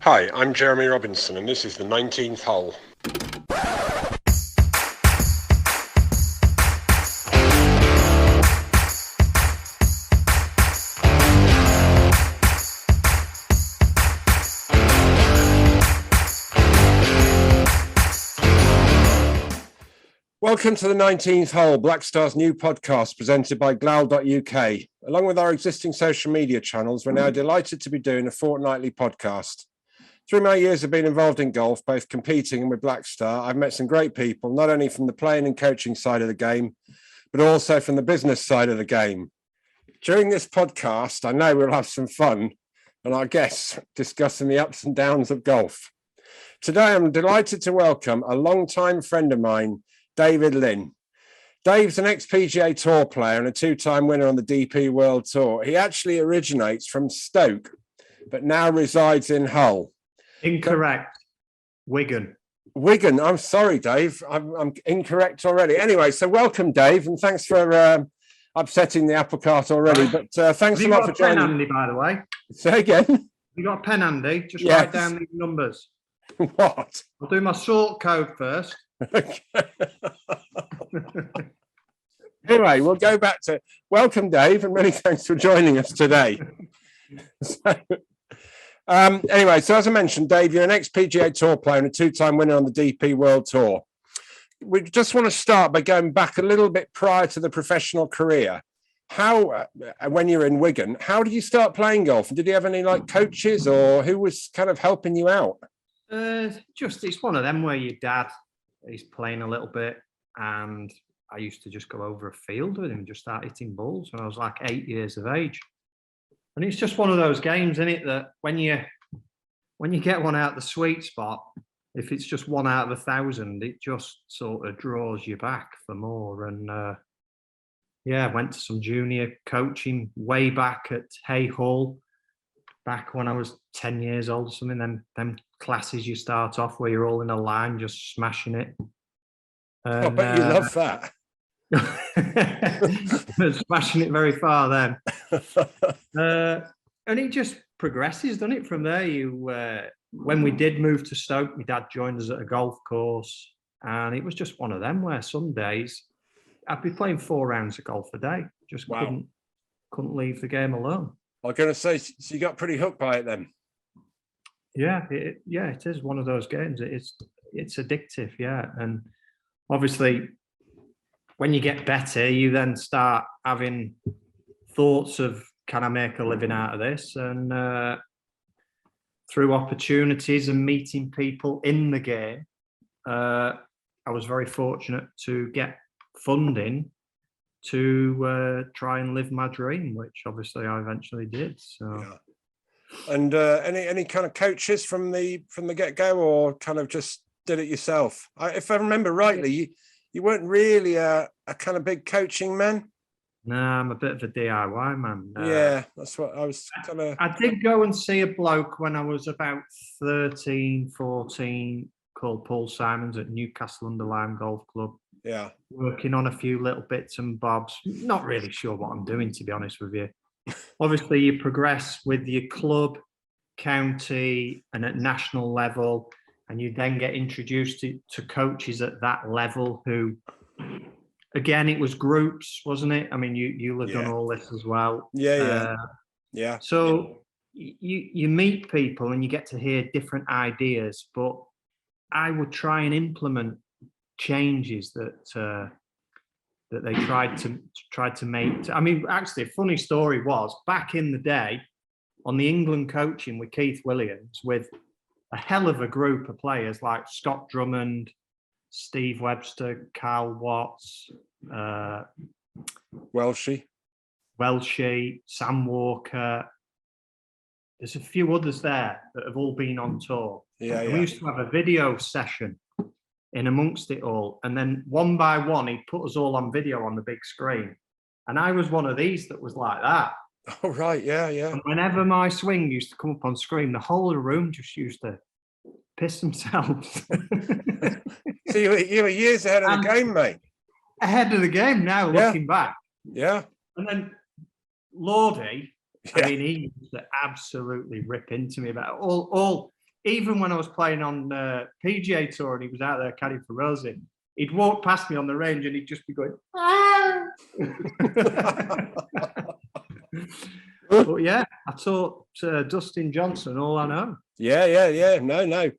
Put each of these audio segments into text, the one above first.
Hi, I'm Jeremy Robinson and this is the 19th hole. Welcome to the 19th hole, Black Star's new podcast presented by Glowl.uk. Along with our existing social media channels, we're now delighted to be doing a fortnightly podcast. Through my years of being involved in golf, both competing and with Black Star, I've met some great people, not only from the playing and coaching side of the game, but also from the business side of the game. During this podcast, I know we'll have some fun and our guests discussing the ups and downs of golf. Today, I'm delighted to welcome a longtime friend of mine, David Lynn. Dave's an ex-PGA Tour player and a two-time winner on the DP World Tour. He actually originates from Stoke, but now resides in Hull. Incorrect. Wigan. I'm sorry, Dave. I'm incorrect already. Anyway, so welcome, Dave, and thanks for upsetting the apple cart already. But thanks a lot for joining. Have you got a pen handy, by the way? Say again. You got a pen handy? Just Yes. write down these numbers. What? I'll do my sort code first. Okay. Anyway, we'll go back to welcome, Dave, and many thanks for joining us today. Anyway, so as I mentioned, Dave, you're an ex-PGA Tour player and a two-time winner on the DP World Tour. We just want to start by going back a little bit prior to the professional career. How, when you're in Wigan, how did you start playing golf? And did you have any coaches or who was kind of helping you out? It's one of them where your dad, he's playing a little bit, and I used to just go over a field with him and just start hitting balls when I was like 8 years of age. And it's just one of those games, isn't it, that when you get one out the sweet spot, if it's just one out of 1,000, it just sort of draws you back for more. And I went to some junior coaching way back at Hay Hall, back when I was 10 years old or something. Them classes you start off where you're all in a line just smashing it. And, I bet you love that. Smashing it very far then. And it just progresses, doesn't it? From there, when we did move to Stoke, my dad joined us at a golf course, and it was just one of them where some days I'd be playing 4 rounds of golf a day. Just couldn't leave the game alone. I was going to say, so you got pretty hooked by it then? Yeah, it is one of those games. It's addictive, yeah. And obviously, when you get better, you then start having thoughts of, can I make a living out of this? And through opportunities and meeting people in the game, I was very fortunate to get funding to try and live my dream, which obviously I eventually did. So, yeah. And any kind of coaches from the get-go, or kind of just did it yourself? If I remember rightly, you weren't really a kind of big coaching man. No, I'm a bit of a DIY man. Yeah, that's what I was kind of... I did go and see a bloke when I was about 13, 14, called Paul Simons at Newcastle Under Lyme Golf Club. Yeah. Working on a few little bits and bobs. Not really sure what I'm doing, to be honest with you. Obviously, you progress with your club, county, and at national level, and you then get introduced to coaches at that level who... Again, it was groups, wasn't it? I mean, you'll have done all this as well. Yeah. So you meet people and you get to hear different ideas, but I would try and implement changes that they tried to make. I mean, actually, a funny story was back in the day on the England coaching with Keith Williams, with a hell of a group of players like Scott Drummond, Steve Webster, Carl Watts, Welshie, Sam Walker. There's a few others there that have all been on tour. Yeah. We used to have a video session in amongst it all, and then one by one he'd put us all on video on the big screen. And I was one of these that was like that. Oh right, yeah. And whenever my swing used to come up on screen, the whole of the room just used to piss themselves. So you were years ahead of the game, mate. Ahead of the game now, looking back. Yeah. And then Lordy, I mean, he used to absolutely rip into me about all. even when I was playing on PGA Tour and he was out there caddying for Rosie, he'd walk past me on the range and he'd just be going, ah! But yeah, I taught Dustin Johnson all I know. Yeah. No.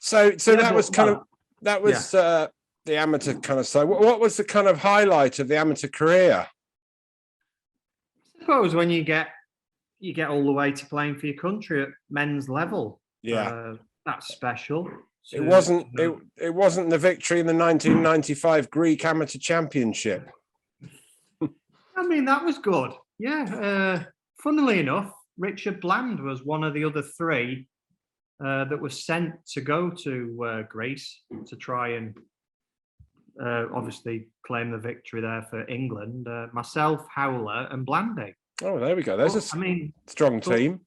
So that was kind of the amateur kind of side. What was the kind of highlight of the amateur career? I suppose when you get all the way to playing for your country at men's level. Yeah, that's special. It wasn't the victory in the 1995 Greek Amateur Championship. I mean, that was good. Yeah. Funnily enough, Richard Bland was one of the other three that was sent to go to Greece to try and obviously claim the victory there for England. Myself, Howler, and Blandy. Oh, there we go. There's a strong team.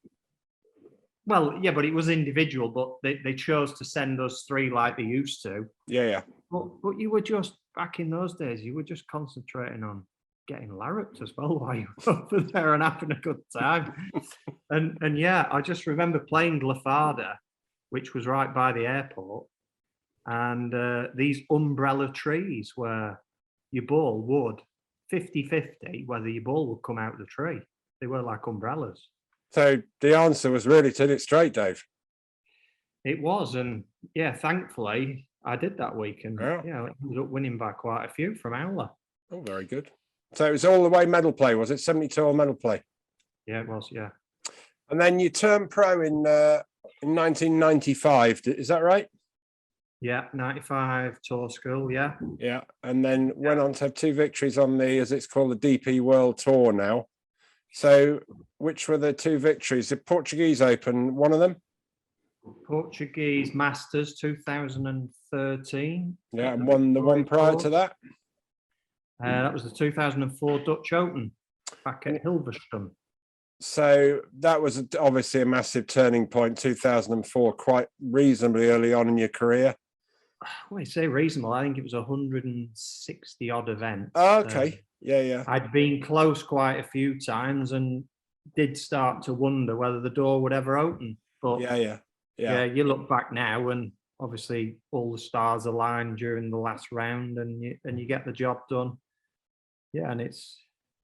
Well, yeah, but it was individual, but they chose to send us three like they used to. Yeah. But you were just, back in those days, you were just concentrating on getting larruped as well while you were over there and having a good time. and yeah, I just remember playing Glyfada, which was right by the airport, and these umbrella trees where your ball would 50-50 whether your ball would come out of the tree. They were like umbrellas. So the answer was really to hit it straight, Dave. It was, and yeah, thankfully I did that week, and I ended up winning by quite a few from Howler. Oh, very good. So it was all the way medal play, was it? 72-hole medal play? Yeah, it was, yeah. And then you turned pro in 1995, is that right? Yeah, 95 tour school, yeah. Yeah, and then went on to have two victories on the, as it's called, the DP World Tour now. So which were the two victories? The Portuguese Open, one of them? Portuguese Masters 2013. Yeah, and won the one prior to that? That was the 2004 Dutch Open back at Hilversum. So that was obviously a massive turning point, 2004, quite reasonably early on in your career. When you say reasonable, I think it was 160 odd events. Oh, okay. Yeah. I'd been close quite a few times and did start to wonder whether the door would ever open. But yeah, you look back now and obviously all the stars align during the last round and you get the job done. Yeah, and it's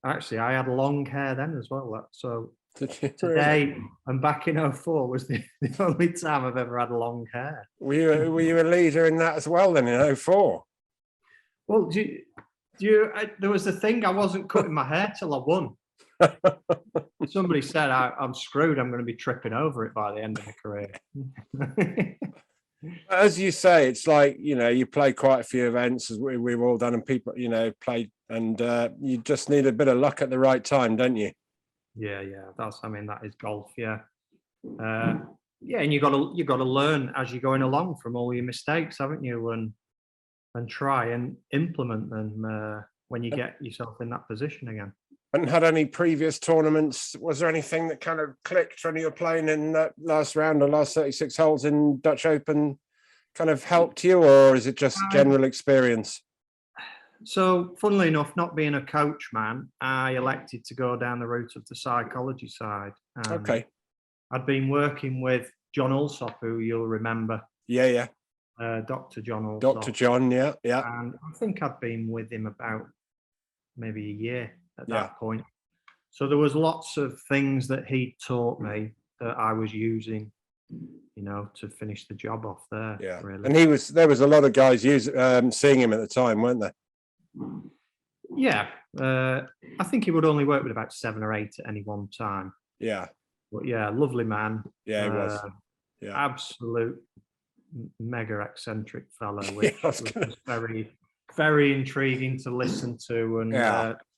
actually, I had long hair then as well. So today and back in 04 was the only time I've ever had long hair. Were you a leader in that as well then in 04? Well, there was a thing, I wasn't cutting my hair till I won. Somebody said, I'm screwed, I'm going to be tripping over it by the end of my career. As you say, it's like, you play quite a few events, as we've all done, and people, play, and you just need a bit of luck at the right time, don't you? Yeah. That is golf. Yeah. And you got to learn as you're going along from all your mistakes, haven't you? And try and implement them when you get yourself in that position again. Hadn't had any previous tournaments. Was there anything that kind of clicked when you were playing in that last round or last 36 holes in Dutch Open kind of helped you, or is it just general experience? So, funnily enough, not being a coach man, I elected to go down the route of the psychology side. Okay. I'd been working with John Alsop, who you'll remember. Yeah. Dr. John Alsop. Dr. John, yeah. And I think I'd been with him about maybe a year at that point. So there was lots of things that he taught me that I was using, to finish the job off there. Yeah, really. And there was a lot of guys seeing him at the time, weren't there? Yeah, I think he would only work with about 7 or 8 at any one time. Yeah. But yeah, lovely man. Yeah, he was. Yeah. Absolute mega eccentric fellow, which was very, very intriguing to listen to, and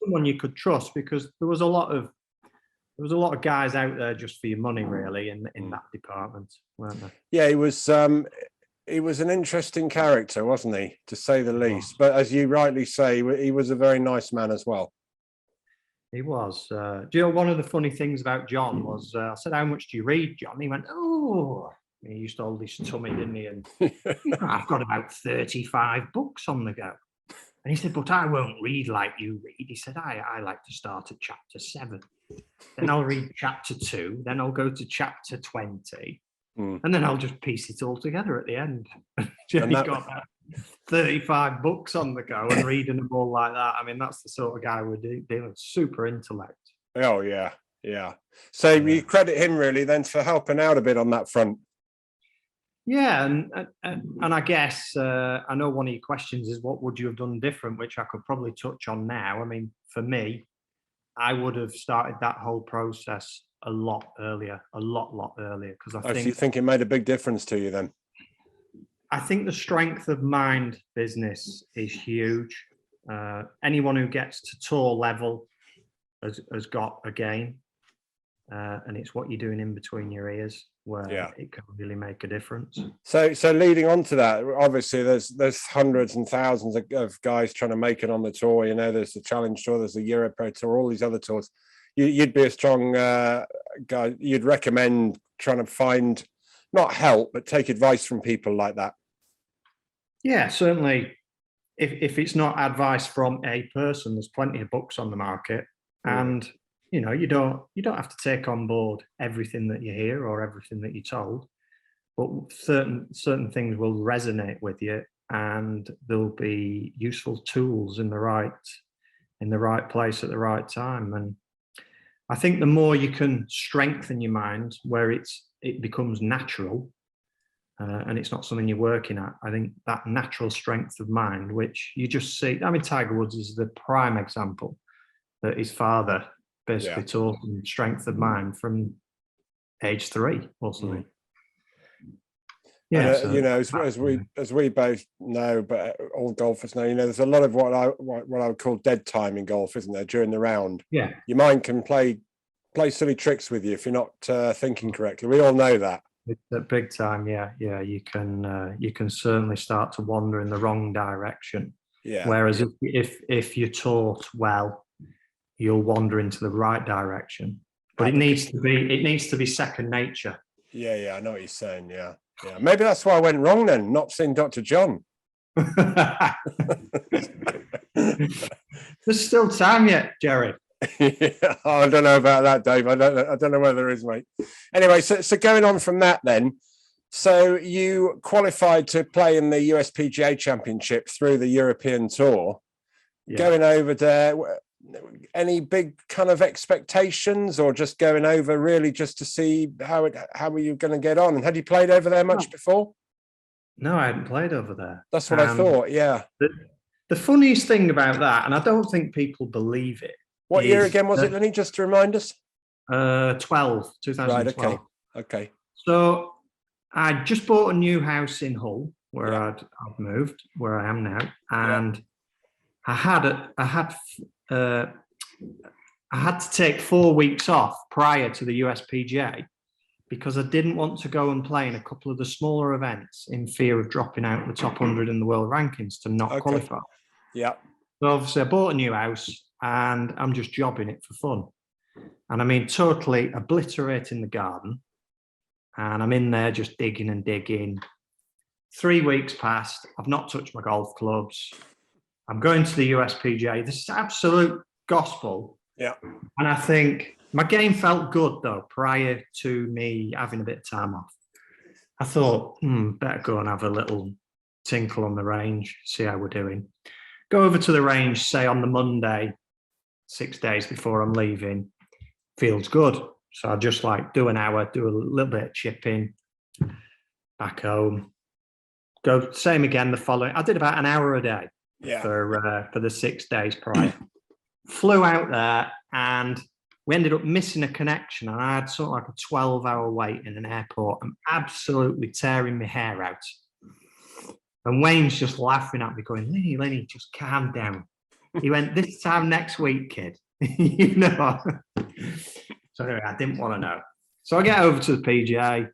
someone you could trust, because there was a lot of guys out there just for your money, really, in that department, weren't there? Yeah, he was an interesting character, wasn't he, to say the least? But as you rightly say, he was a very nice man as well. He was. Do you know, one of the funny things about John was, I said, "How much do you read, John?" He went, "Oh." He used to hold his tummy, didn't he? And I've got about 35 books on the go. And he said, "But I won't read like you read." He said, I like to start at chapter 7. Then I'll read chapter 2. Then I'll go to chapter 20. and then I'll just piece it all together at the end. He's got about 35 books on the go and reading them all like that. I mean, that's the sort of guy we're dealing with. Super intellect. Oh yeah, yeah. So you credit him really then for helping out a bit on that front. Yeah, and I guess I know one of your questions is what would you have done different, which I could probably touch on now. I mean, for me, I would have started that whole process a lot earlier, a lot earlier, because I think. So you think it made a big difference to you then? I think the strength of mind business is huge. Anyone who gets to tour level has got a game, and it's what you're doing in between your ears where it can really make a difference. So leading on to that, obviously there's hundreds and thousands of guys trying to make it on the tour. You know, there's the Challenge Tour, there's the Europro Tour, all these other tours. You'd be a strong guy. You'd recommend trying to find, not help, but take advice from people like that. Yeah, certainly. If it's not advice from a person, there's plenty of books on the market, and you know, you don't have to take on board everything that you hear or everything that you're told, but certain things will resonate with you, and there'll be useful tools in the right place at the right time. And I think the more you can strengthen your mind where it becomes natural, and it's not something you're working at, I think that natural strength of mind, which you just see. I mean, Tiger Woods is the prime example that his father basically taught him strength of mind from age 3 or something. Yeah, you know, as we both know, but all golfers know, you know, there's a lot of what I would call dead time in golf, isn't there? During the round, your mind can play silly tricks with you if you're not thinking correctly. We all know that. It's a big time, yeah. You can certainly start to wander in the wrong direction. Yeah. Whereas if you're taught well, you'll wander into the right direction. But it needs to be second nature. Yeah, I know what you're saying. Yeah. Maybe that's why I went wrong then, not seeing Dr. John. There's still time yet, Jerry. I don't know about that, Dave. I don't know whether there is, mate. Anyway, so going on from that then, so you qualified to play in the USPGA Championship through the European Tour. Going over there, any big kind of expectations, or just going over really just to see how were you going to get on? And had you played over there much before? No, I hadn't played over there. That's what I thought. Yeah. The funniest thing about that, and I don't think people believe it. What year again was it, Lenny, just to remind us? 2012. Right, okay. So I just bought a new house in Hull, where I'd moved, where I am now, and I had to take 4 weeks off prior to the USPGA because I didn't want to go and play in a couple of the smaller events in fear of dropping out the top 100 in the world rankings to not qualify. Yeah. So obviously I bought a new house and I'm just jobbing it for fun. And I mean, totally obliterating the garden. And I'm in there just digging and digging. 3 weeks passed. I've not touched my golf clubs. I'm going to the USPGA. This is absolute gospel. Yeah. And I think my game felt good though, prior to me having a bit of time off. I thought, better go and have a little tinkle on the range, see how we're doing. Go over to the range, say on the Monday, 6 days before I'm leaving. Feels good. So I just do an hour, do a little bit of chipping, back home. Go same again the following. I did about an hour a day for the 6 days prior. Flew out there and we ended up missing a connection, and I had sort of like a 12-hour wait in an airport. I'm absolutely tearing my hair out. And Wayne's just laughing at me going, Lenny, just calm down. He went, this time next week, kid. You know. So anyway, I didn't want to know. So I get over to the PGA.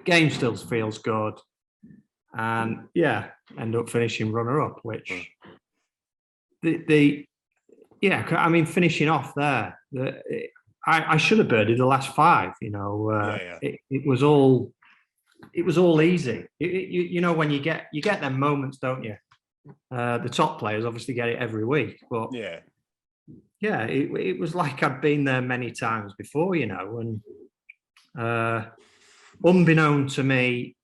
Game still feels good. And end up finishing runner-up, which finishing off there, I should have birdied the last 5. You know, it was all easy. You know, when you get them moments, don't you? The top players obviously get it every week, but it was like I'd been there many times before, you know, and unbeknown to me,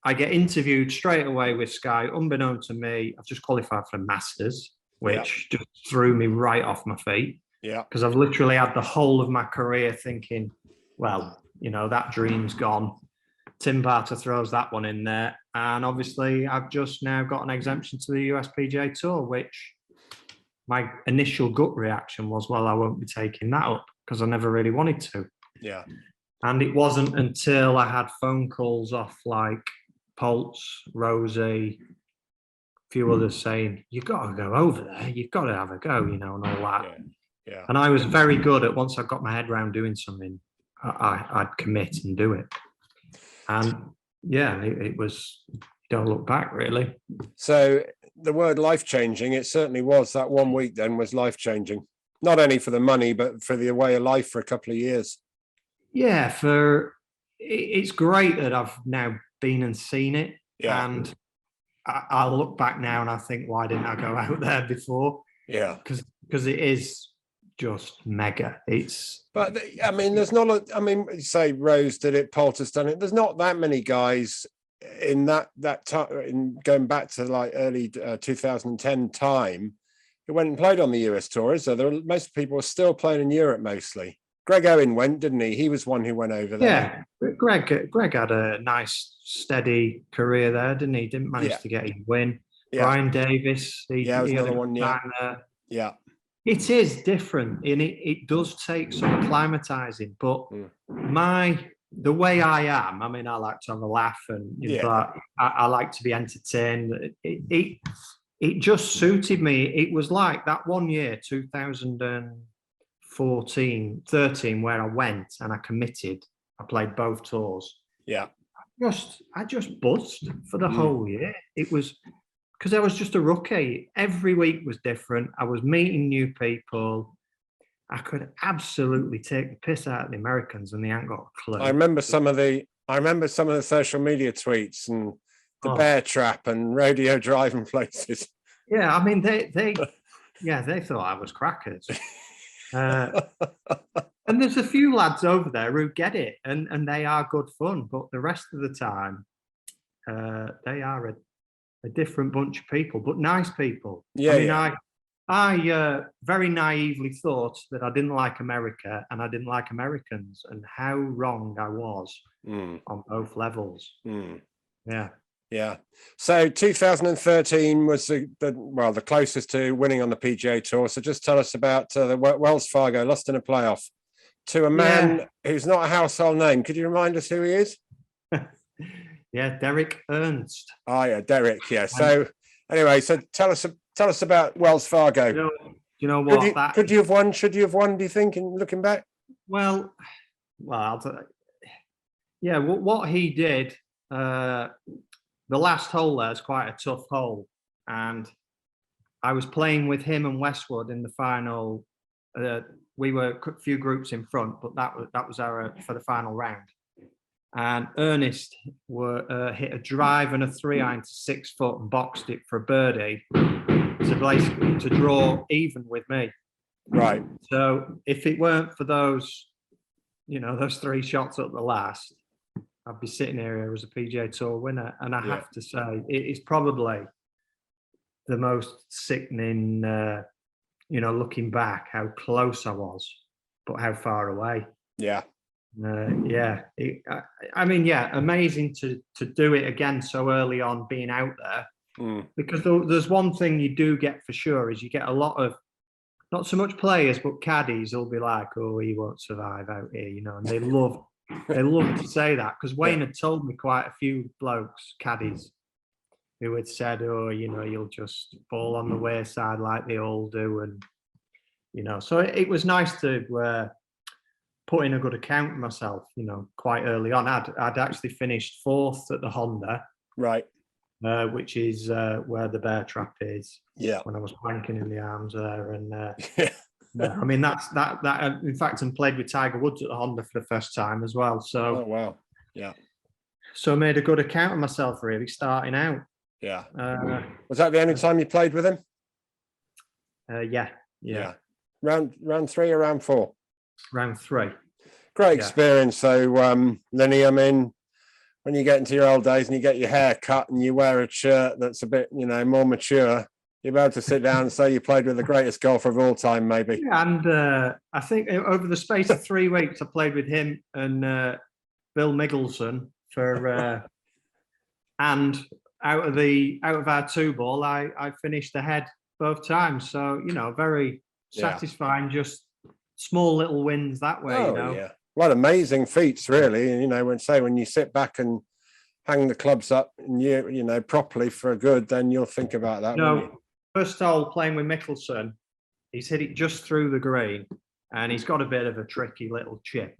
I get interviewed straight away with Sky. Unbeknown to me, I've just qualified for the Masters, which just threw me right off my feet. Yeah. Because I've literally had the whole of my career thinking, well, that dream's gone. Tim Barter throws that one in there. And obviously, I've just now got an exemption to the USPGA Tour, which my initial gut reaction was, well, I won't be taking that up because I never really wanted to. Yeah. And it wasn't until I had phone calls off like Poltz, Rosie, a few others saying, you've got to go over there. You've got to have a go, and all that. Yeah. Yeah. And I was very good at, once I got my head around doing something, I'd commit and do it. And yeah, it was, don't look back really. So the word life-changing, it certainly was. That 1 week then was life-changing. Not only for the money, but for the way of life for a couple of years. Yeah, it's great that I've now been and seen it. Yeah. And I'll look back now and I think, why didn't I go out there before? Yeah. Because it is just mega. But I mean, there's not say Rose did it, Poulter's done it. There's not that many guys in that time, in going back to like early 2010 time, who went and played on the US tour. So most people are still playing in Europe mostly. Greg Owen went, didn't he? He was one who went over there. Yeah, Greg had a nice steady career there, didn't he? Didn't manage to get his win. Yeah. Brian Davis, he was another one. Yeah. It is different, and it does take some acclimatizing. But the way I am, I mean, I like to have a laugh, and but I like to be entertained. It just suited me. It was like that one year, 2013, where I went and I committed. I played both tours. Yeah. I just buzzed for the whole year. It was because I was just a rookie. Every week was different. I was meeting new people. I could absolutely take the piss out of the Americans, and they ain't got a clue. I remember some of the social media tweets and the bear trap and rodeo driving places. Yeah, I mean they thought I was crackers. And there's a few lads over there who get it, and they are good fun. But the rest of the time, they are a different bunch of people, but nice people. Yeah, I very naively thought that I didn't like America and I didn't like Americans, and how wrong I was on both levels. Yeah. Yeah. So 2013 was the closest to winning on the PGA Tour. So just tell us about the Wells Fargo, lost in a playoff to a man who's not a household name. Could you remind us who he is? Yeah, Derek Ernst. Oh yeah, Derek. Yeah. So anyway, so tell us about Wells Fargo. You know what? Could you have won? Should you have won? Do you think, in looking back? Well, yeah. What he did. The last hole there is quite a tough hole, and I was playing with him and Westwood in the final. We were a few groups in front, but that was our for the final round. And Ernest hit a drive and a 3-iron to 6 foot and boxed it for a birdie to draw even with me. Right. So if it weren't for those 3 shots at the last, I'd be sitting here as a PGA Tour winner. And I have to say, it is probably the most sickening, looking back, how close I was, but how far away. Yeah. Amazing to do it again so early on, being out there. Because there's one thing you do get for sure is you get a lot of, not so much players, but caddies will be like, oh, he won't survive out here, and they love to say that, because Wayne had told me quite a few blokes, caddies, who had said, oh, you'll just fall on the wayside like they all do. And, so it was nice to put in a good account of myself, quite early on. I'd actually finished 4th at the Honda. Right. Which is where the bear trap is. Yeah. When I was planking in the arms there. And I mean, that's that in fact, and played with Tiger Woods at the Honda for the first time as well. So, oh, wow. Yeah. So I made a good account of myself, really, starting out. Yeah. Was that the only time you played with him? Yeah. Round 3 or round 4? Round 3. Great experience. So, Lenny, I mean, when you get into your old days and you get your hair cut and you wear a shirt that's a bit, more mature, you'll be able to sit down and say you played with the greatest golfer of all time, maybe. Yeah, and I think over the space of 3 weeks, I played with him and Bill Mickelson for, and out of our 2 ball, I finished ahead both times. So very satisfying. Just small little wins that way. Oh yeah, what amazing feats, really. And when you sit back and hang the clubs up and properly for a good, then you'll think about that. First hole playing with Mickelson, he's hit it just through the green, and he's got a bit of a tricky little chip.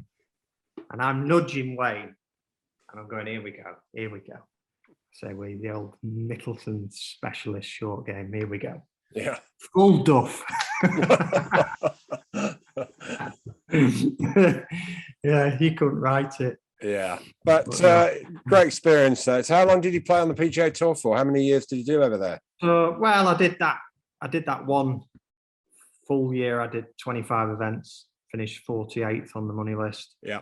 And I'm nudging Wayne, and I'm going, here we go. Say we the old Mickelson specialist short game. Here we go. Yeah, full duff. Yeah, he couldn't write it. Yeah, but great experience though. So how long did you play on the PGA Tour for? How many years did you do over there? Well, I did that 1 full year. I did 25 events, finished 48th on the money list. Yeah,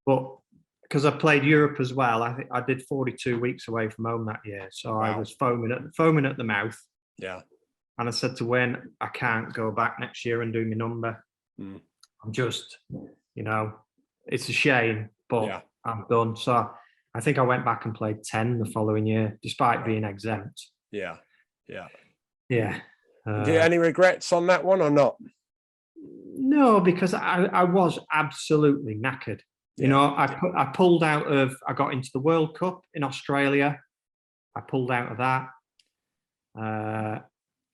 but because I played Europe as well, I think I did 42 weeks away from home that year. So wow. I was foaming at the mouth. Yeah, and I said to Wayne, I can't go back next year and do my number. I'm just, it's a shame, but I'm done. So I think I went back and played 10 the following year, despite being exempt. Yeah. Any regrets on that one or not? No, because I was absolutely knackered. I pulled out of. I got into the World Cup in Australia. I pulled out of that.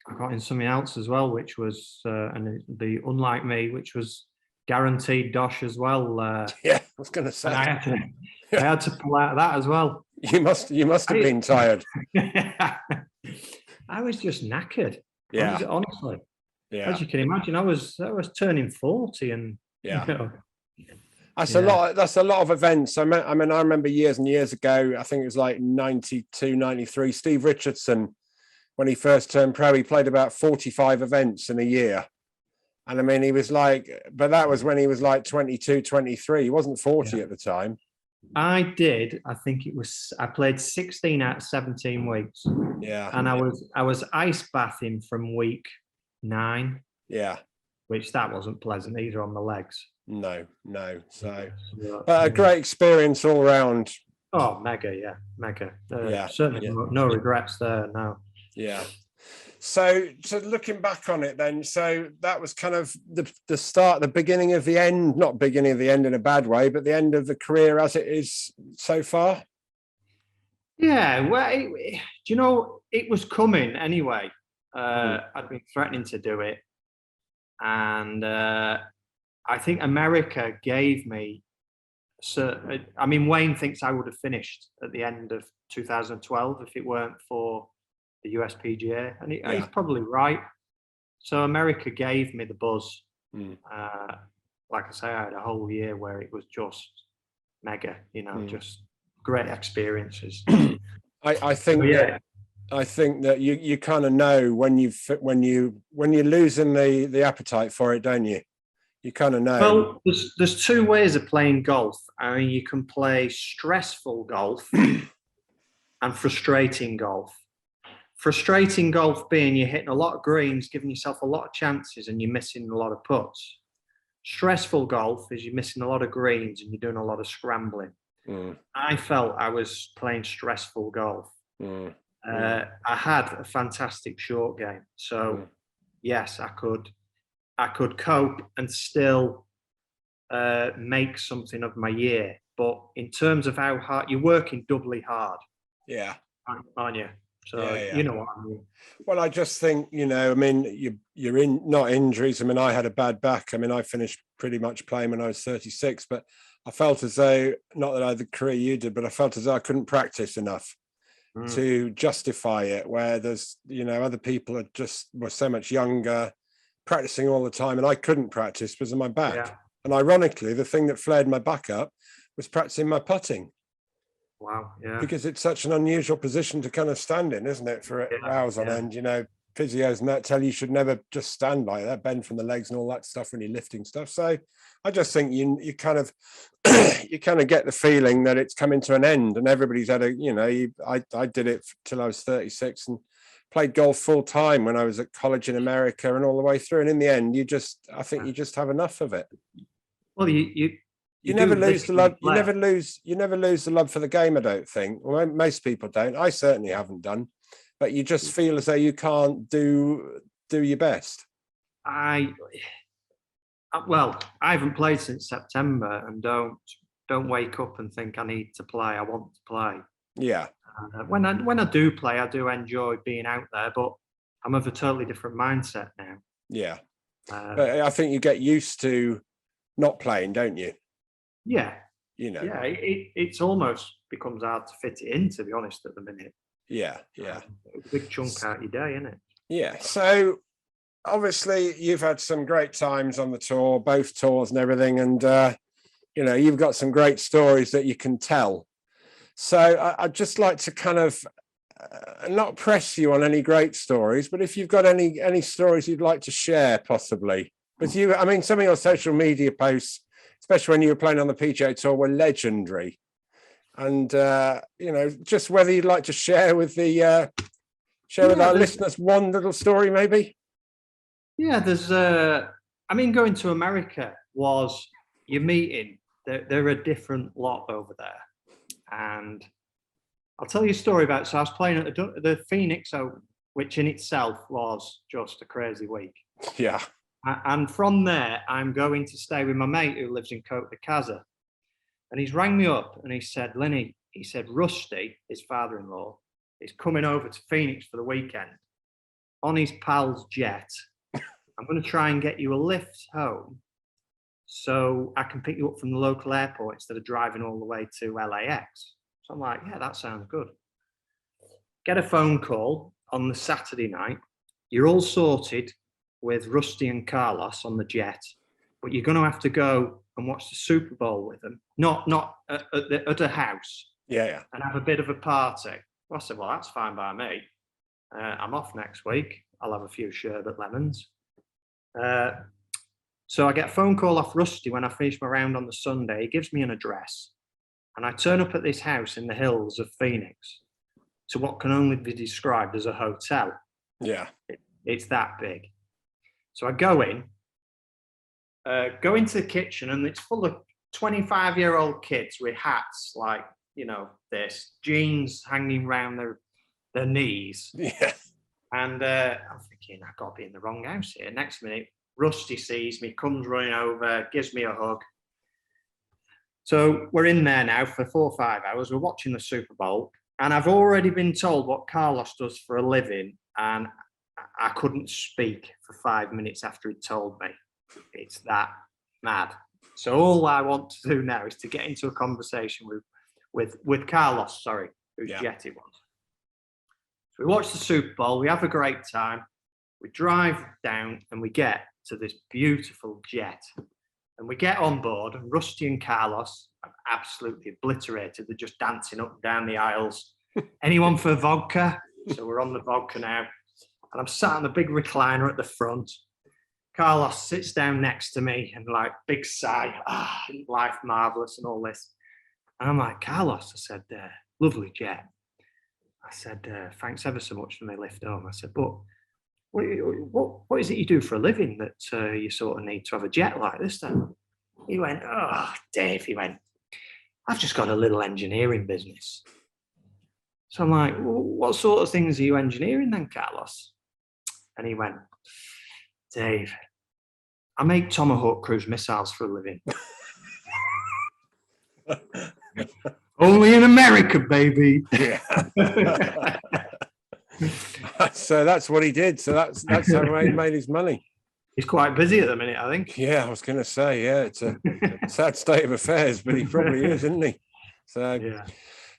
I got in something else as well, which was the Unlike Me, which was guaranteed dosh as well. I was going to say. I had to pull out of that as well. You must have been tired. I was just knackered. Yeah, honestly. Yeah, as you can imagine, I was turning 40, and that's a lot. That's a lot of events. I remember years and years ago. I think it was like 92, 93. Steve Richardson, when he first turned pro, he played about 45 events in a year. And he was like, but that was when he was like 22, 23. He wasn't 40 at the time. I played 16 out of 17 weeks. Yeah. And I was ice bathing from week 9. Yeah. Which that wasn't pleasant either on the legs. No. So a great experience all around. Oh, mega. Certainly no regrets there, no. Yeah. So looking back on it then, so that was kind of the start, the beginning of the end, not beginning of the end in a bad way, but the end of the career as it is so far? Yeah, well, it was coming anyway. I'd been threatening to do it. And I think America gave me Wayne thinks I would have finished at the end of 2012 if it weren't for the USPGA, and he's probably right. So America gave me the buzz. Like I say, I had a whole year where it was just mega, just great experiences. I think that you kind of know when you're losing the appetite for it, don't you? You kind of know. Well, there's 2 ways of playing golf. You can play stressful golf and frustrating golf. Frustrating golf being you're hitting a lot of greens, giving yourself a lot of chances, and you're missing a lot of putts. Stressful golf is you're missing a lot of greens and you're doing a lot of scrambling. I felt I was playing stressful golf. I had a fantastic short game, so yes, I could cope and still make something of my year. But in terms of how hard you're working, doubly hard. Yeah, aren't you? So you know what I mean. Well, I just think you're in not injuries. I had a bad back. I finished pretty much playing when I was 36, but I felt as though, not that I had the career you did, but I felt as though I couldn't practice enough to justify it. Where there's other people were so much younger, practicing all the time, and I couldn't practice because of my back. Yeah. And ironically, the thing that flared my back up was practicing my putting. Wow, yeah. Because it's such an unusual position to kind of stand in, isn't it? For hours on end, physios and that tell you should never just stand like that, bend from the legs and all that stuff when you're lifting stuff. So I just think you kind of you kind of get the feeling that it's coming to an end, and everybody's had I did it till I was 36 and played golf full time when I was at college in America and all the way through. And in the end, I think you just have enough of it. Well, you never lose the love. You never lose the love for the game. I don't think. Well, most people don't. I certainly haven't done. But you just feel as though you can't do your best. I haven't played since September, and don't wake up and think I need to play. I want to play. Yeah. When I do play, I do enjoy being out there, but I'm of a totally different mindset now. Yeah. But I think you get used to not playing, don't you? Yeah. Yeah, it's almost becomes hard to fit it in, to be honest, at the minute. Yeah. A big chunk out your day, isn't it? Yeah. So obviously you've had some great times on the tour, both tours and everything, and you've got some great stories that you can tell. So I'd just like to kind of not press you on any great stories, but if you've got any stories you'd like to share, possibly. But some of your social media posts, especially when you were playing on the PGA Tour, were legendary. And just whether you'd like to share with our listeners one little story, maybe. Yeah, there's going to America was you're meeting. They're a different lot over there. And I'll tell you a story about. So I was playing at the Phoenix Open, which in itself was just a crazy week. Yeah. And from there, I'm going to stay with my mate who lives in Cote de Casa. And he's rang me up and he said, Lenny, he said, Rusty, his father-in-law, is coming over to Phoenix for the weekend on his pal's jet. I'm going to try and get you a lift home so I can pick you up from the local airport instead of driving all the way to LAX. So I'm like, yeah, that sounds good. Get a phone call on the Saturday night. You're all sorted with Rusty and Carlos on the jet, but you're going to have to go and watch the Super Bowl with them, not at a house. Yeah. And have a bit of a party. Well, I said, well, that's fine by me. I'm off next week. I'll have a few sherbet lemons. So I get a phone call off Rusty when I finish my round on the Sunday. He gives me an address. And I turn up at this house in the hills of Phoenix to what can only be described as a hotel. Yeah. It's that big. So I go into the kitchen, and it's full of 25-year-old kids with hats like, this, jeans hanging around their knees. Yeah. And I'm thinking, I've got to be in the wrong house here. Next minute, Rusty sees me, comes running over, gives me a hug. So we're in there now for 4 or 5 hours. We're watching the Super Bowl. And I've already been told what Carlos does for a living. And I couldn't speak for 5 minutes after he told me. It's that mad. So all I want to do now is to get into a conversation with Carlos, whose jet it was. So we watch the Super Bowl. We have a great time. We drive down and we get to this beautiful jet. And we get on board, and Rusty and Carlos are absolutely obliterated. They're just dancing up and down the aisles. Anyone for vodka? So we're on the vodka now. And I'm sat on the big recliner at the front. Carlos sits down next to me and big sigh, life marvelous and all this. And I'm like, Carlos, I said, lovely jet. I said, thanks ever so much for my lift home. I said, but what is it you do for a living that you sort of need to have a jet like this then? He went, oh, Dave, I've just got a little engineering business. So I'm like, well, what sort of things are you engineering then, Carlos? And he went, Dave, I make Tomahawk cruise missiles for a living. Only in America, baby. Yeah. So that's what he did. So that's how he made his money. He's quite busy at the minute, I think. Yeah, I was going to say, it's a sad state of affairs, but he probably is, isn't he? So yeah.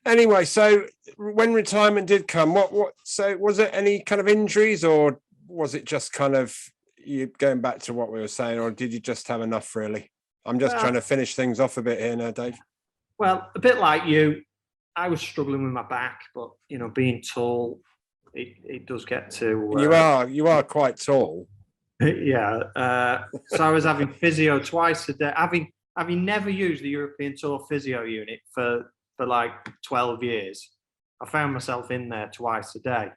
Anyway, so when retirement did come, so was it any kind of injuries, or was it just kind of you going back to what we were saying, or did you just have enough really? I'm just trying to finish things off a bit here now, Dave. Well, a bit like you, I was struggling with my back, but being tall, it does get to. You are quite tall. Yeah. So I was having physio twice a day. Having never used the European Tour physio unit for like 12 years, I found myself in there twice a day.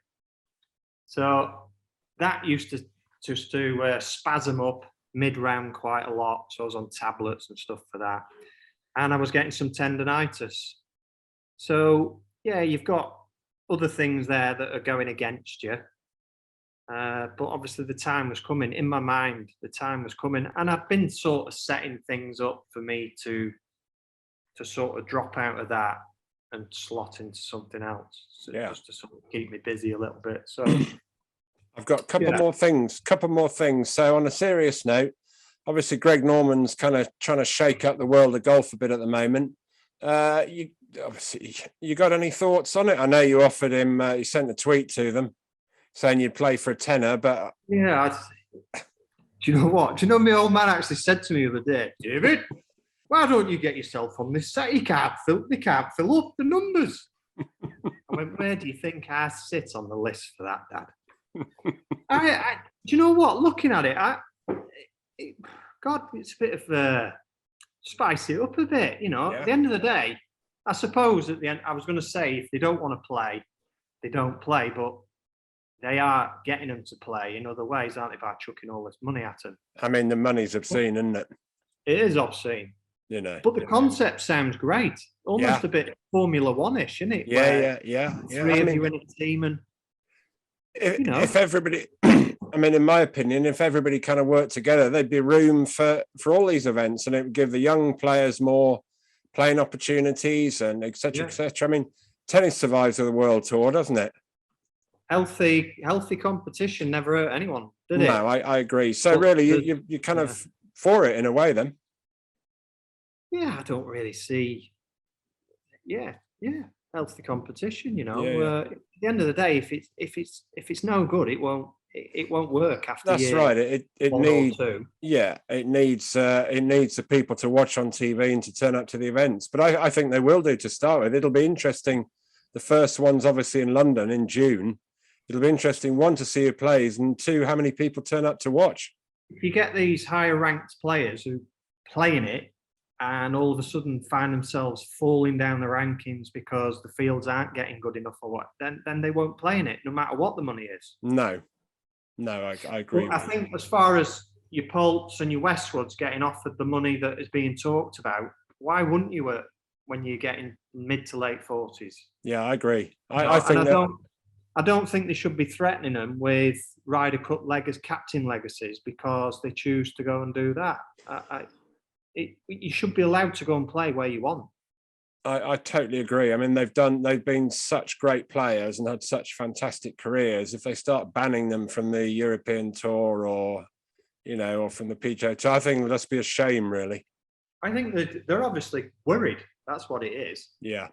So that used to just to spasm up mid-round quite a lot. So I was on tablets and stuff for that. And I was getting some tendonitis. So yeah, you've got other things there that are going against you. But obviously the time was coming. In my mind, the time was coming. And I've been sort of setting things up for me to sort of drop out of that and slot into something else. So just to sort of keep me busy a little bit. So I've got a couple more things. So on a serious note, obviously Greg Norman's kind of trying to shake up the world of golf a bit at the moment. You got any thoughts on it? I know you offered him, you sent a tweet to them saying you'd play for a tenner, but yeah, do you know what? Do you know my old man actually said to me the other day, David, why don't you get yourself on this set? You can't fill up the numbers. I went, where do you think I sit on the list for that, Dad? Do you know what? Looking at it, God, it's a bit of spice it up a bit. You know, at the end of the day, I suppose at the end, I was going to say if they don't want to play, they don't play, but they are getting them to play in other ways, aren't they, by chucking all this money at them? I mean, the money's obscene, isn't it? It is obscene. You know, but the concept sounds great. Almost a bit Formula One-ish, isn't it? Yeah. Three of you in a team, and if everybody, I mean, in my opinion, if everybody kind of worked together, there'd be room for all these events, and it would give the young players more playing opportunities and et cetera, et cetera. I mean, tennis survives with the World Tour, doesn't it? Healthy competition never hurt anyone, did it? No, I agree. So really, you're kind of for it in a way, then. Yeah, I don't really see. Yeah, healthy competition. You know, at the end of the day, if it's no good, it won't work after. That's right. It needs it needs the people to watch on TV and to turn up to the events. But I think they will do to start with. It'll be interesting. The first one's obviously in London in June. It'll be interesting, one, to see who plays, and two, how many people turn up to watch. If you get these higher ranked players who play in it, and all of a sudden find themselves falling down the rankings because the fields aren't getting good enough or what, then they won't play in it, no matter what the money is. No, I agree. Well, I think as far as your Polts and your Westwoods getting offered the money that is being talked about, why wouldn't you when you're getting mid to late 40s? Yeah, I agree. I don't think they should be threatening them with Ryder Cup captain legacies because they choose to go and do that. You should be allowed to go and play where you want. I totally agree. I mean, they've been such great players and had such fantastic careers. If they start banning them from the European Tour or from the PGA Tour, I think that'd be a shame, really. I think that they're obviously worried. That's what it is. Yeah.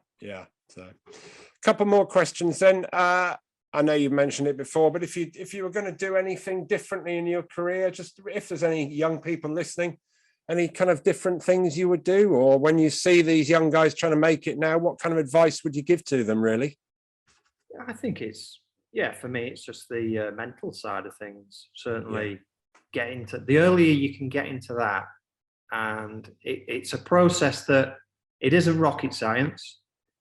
So, a couple more questions then. I know you mentioned it before, but if you were going to do anything differently in your career, just if there's any young people listening, any kind of different things you would do, or when you see these young guys trying to make it now, what kind of advice would you give to them, really? I think for me, it's just the mental side of things. Certainly get into, the earlier you can get into that, and it's a process that it isn't rocket science,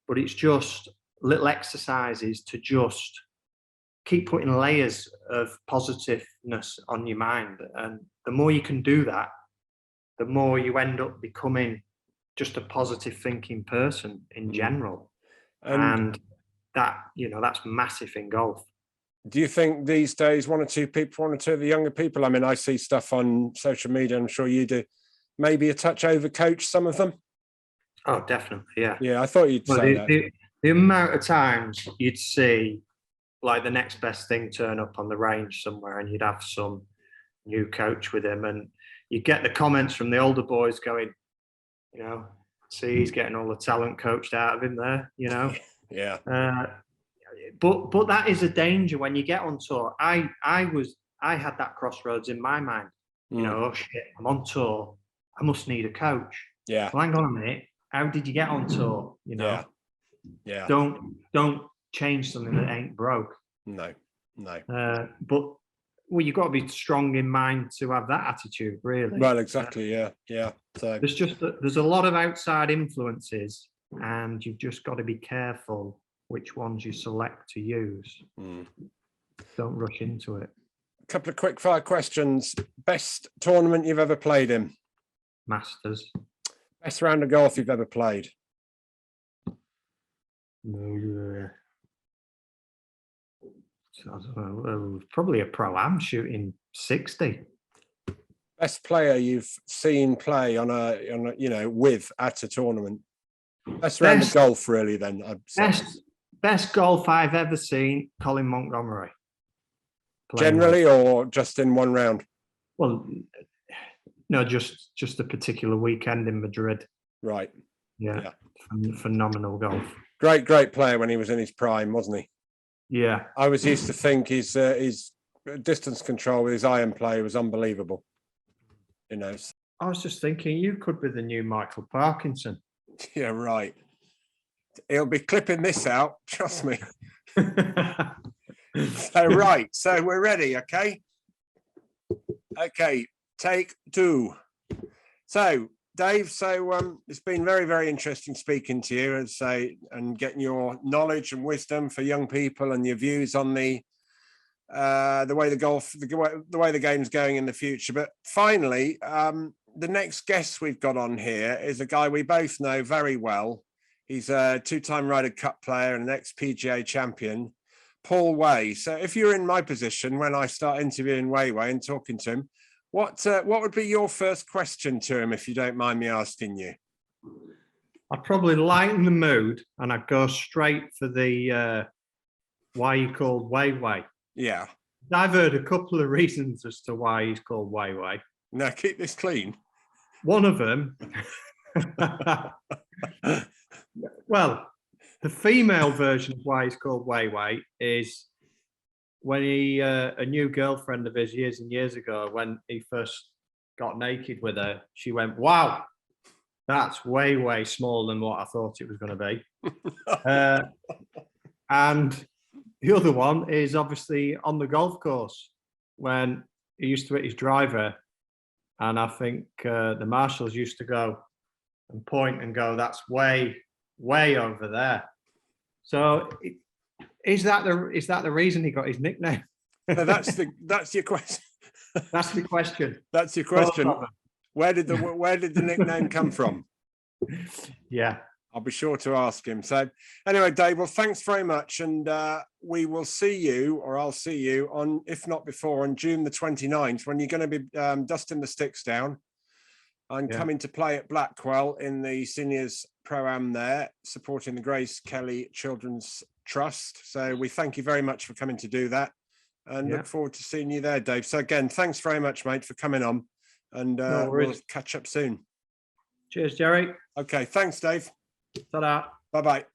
but it's just little exercises to just keep putting layers of positiveness on your mind. And the more you can do that, the more you end up becoming just a positive thinking person in general. And that, that's massive in golf. Do you think these days one or two of the younger people, I mean, I see stuff on social media, I'm sure you do, maybe a touch over coach some of them? Oh, definitely, yeah. Yeah, I thought you'd say that. The amount of times you'd see like the next best thing turn up on the range somewhere, and you'd have some new coach with him, and you get the comments from the older boys going, see, he's getting all the talent coached out of him there, Yeah. But that is a danger when you get on tour. I had that crossroads in my mind. Oh shit, I'm on tour. I must need a coach. Yeah. Well, hang on a minute. How did you get on tour? Yeah. Don't change something that ain't broke. No. But well, you've got to be strong in mind to have that attitude, really. Well, exactly. Yeah. So there's a lot of outside influences, and you've just got to be careful which ones you select to use. Don't rush into it. A couple of quick fire questions. Best tournament you've ever played in? Masters. Best round of golf you've ever played? Probably a pro-am shooting 60. Best player you've seen play on a with at a tournament? Best round of golf, really, then, I'd say. Best golf I've ever seen, Colin Montgomery. Generally, or just in one round? Well, no, just a particular weekend in Madrid. Right. Yeah. Phenomenal golf. Great player when he was in his prime, wasn't he? Yeah. I always used to think his distance control with his iron play was unbelievable. You know. I was just thinking, you could be the new Michael Parkinson. Yeah, right. He'll be clipping this out, trust me. So we're ready, okay? Okay, take two. So, Dave, it's been very, very interesting speaking to you and getting your knowledge and wisdom for young people and your views on the way the game's going in the future. But finally, the next guest we've got on here is a guy we both know very well. He's a two-time Ryder Cup player and an ex-PGA champion, Paul Way. So if you're in my position when I start interviewing Way and talking to him, what would be your first question to him, if you don't mind me asking you? I'd probably lighten the mood and I'd go straight for the why he called Way. Yeah. I've heard a couple of reasons as to why he's called Way. Now keep this clean. One of them, well, the female version of why he's called Way is when a new girlfriend of his years and years ago, when he first got naked with her, she went, "Wow, that's way smaller than what I thought it was going to be." And the other one is obviously on the golf course when he used to hit his driver, and I think the marshals used to go and point and go, "That's way over there." So is that the reason he got his nickname? No, that's your question. That's the question. That's your question. Where did the nickname come from? Yeah, I'll be sure to ask him. So anyway, Dave, well, thanks very much. And we will see you, or I'll see you on, if not before, on June the 29th, when you're going to be dusting the sticks down and coming to play at Blackwell in the seniors pro-am there, supporting the Grace Kelly Children's Trust. So we thank you very much for coming to do that, and look forward to seeing you there, Dave. So again, thanks very much, mate, for coming on, and we'll catch up soon. Cheers, Jerry. Okay, thanks, Dave. Ta-da. Bye-bye.